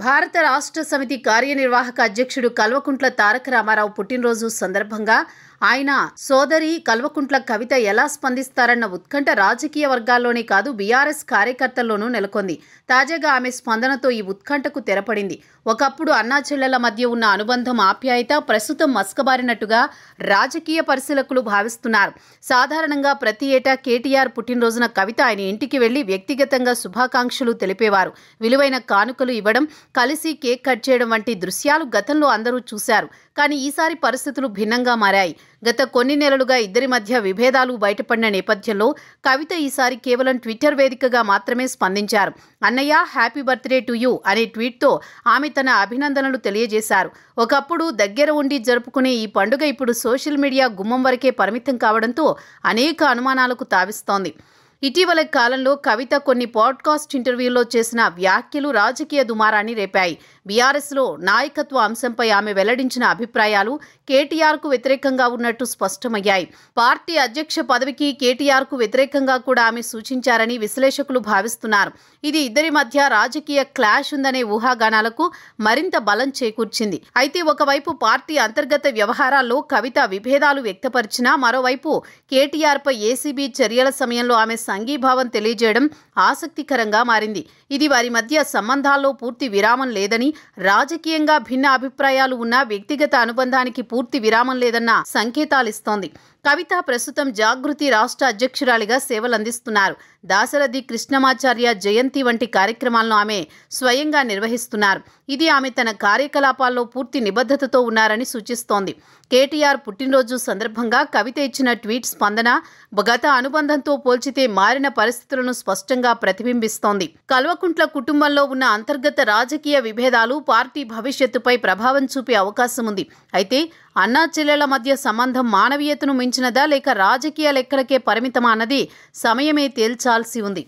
భారత రాష్ట్ర సమితి కార్యనిర్వాహక అధ్యక్షుడు కల్వకుంట్ల తారక రామారావు పుట్టినరోజు సందర్భంగా ఆయన సోదరి కల్వకుంట్ల కవిత ఎలా స్పందిస్తారన్న ఉత్కంఠ రాజకీయ వర్గాల్లోనే కాదు బీఆర్ఎస్ కార్యకర్తల్లోనూ నెలకొంది. తాజాగా ఆమె స్పందనతో ఈ ఉత్కంఠకు తెరపడింది. ఒకప్పుడు అన్నా చెల్లెల మధ్య ఉన్న అనుబంధం ఆప్యాయత ప్రస్తుతం మసకబారినట్టుగా రాజకీయ పరిశీలకులు భావిస్తున్నారు. సాధారణంగా ప్రతి ఏటా కేటీఆర్ పుట్టినరోజున కవిత ఆయన ఇంటికి వెళ్లి వ్యక్తిగతంగా శుభాకాంక్షలు తెలిపేవారు. విలువైన కానుకలు ఇవ్వడం, కలిసి కేక్ కట్ చేయడం వంటి దృశ్యాలు గతంలో అందరూ చూశారు. కానీ ఈసారి పరిస్థితులు భిన్నంగా మారాయి. గత కొన్ని నెలలుగా ఇద్దరి మధ్య విభేదాలు బయటపడిన నేపథ్యంలో కవిత ఈసారి కేవలం ట్విట్టర్ వేదికగా మాత్రమే స్పందించారు. అన్నయ్య, హ్యాపీ బర్త్డే టు యూ అనే ట్వీట్తో ఆమె తన అభినందనలు తెలియజేశారు. ఒకప్పుడు దగ్గర ఉండి జరుపుకునే ఈ పండుగ ఇప్పుడు సోషల్ మీడియా గుమ్మం వరకే పరిమితం కావడంతో అనేక అనుమానాలకు తావిస్తోంది. ఇటీవల కాలంలో కవిత కొన్ని పాడ్కాస్ట్ ఇంటర్వ్యూల్లో చేసిన వ్యాఖ్యలు రాజకీయ దుమారాన్ని రేపాయి. బీఆర్ఎస్లో నాయకత్వ అంశంపై ఆమె వెల్లడించిన అభిప్రాయాలు కేటీఆర్కు వ్యతిరేకంగా ఉన్నట్టు స్పష్టమయ్యాయి. పార్టీ అధ్యక్ష పదవికి కేటీఆర్కు వ్యతిరేకంగా కూడా ఆమె సూచించారని విశ్లేషకులు భావిస్తున్నారు. ఇది ఇద్దరి మధ్య రాజకీయ క్లాష్ ఉందనే ఊహాగానాలకు మరింత బలం చేకూర్చింది. అయితే ఒకవైపు పార్టీ అంతర్గత వ్యవహారాల్లో కవిత విభేదాలు వ్యక్తపరిచినా మరోవైపు కేటీఆర్పై ఏసీబీ చర్యల సమయంలో ఆమె సంఘీభావం తెలియజేయడం ఆసక్తికరంగా మారింది. ఇది వారి మధ్య సంబంధాల్లో పూర్తి విరామం లేదని, రాజకీయంగా భిన్న అభిప్రాయాలు ఉన్నా వ్యక్తిగత అనుబంధానికి పూర్తి విరామం లేదన్న సంకేతాలిస్తోంది. కవిత ప్రస్తుతం జాగృతి రాష్ట్ర అధ్యక్షురాలిగా సేవలందిస్తున్నారు. దాశరథి కృష్ణమాచార్య జయంతి వంటి కార్యక్రమాలను ఆమె స్వయంగా నిర్వహిస్తున్నారు. ఇది ఆమె తన కార్యకలాపాల్లో పూర్తి నిబద్ధతతో ఉన్నారని సూచిస్తోంది. కేటీఆర్ పుట్టినరోజు సందర్భంగా కవిత ఇచ్చిన ట్వీట్ స్పందన గత అనుబంధంతో పోల్చితే మారిన పరిస్థితులను స్పష్టంగా ప్రతిబింబిస్తోంది. కల్వకుంట్ల కుటుంబంలో ఉన్న అంతర్గత రాజకీయ విభేదాలు పార్టీ భవిష్యత్తుపై ప్రభావం చూపే అవకాశం ఉంది. అయితే అన్నా చెల్లెల మధ్య సంబంధం మానవీయతను మించినదా లేక రాజకీయ లెక్కలకే పరిమితమా అన్నది సమయమే తేల్చాల్సి ఉంది.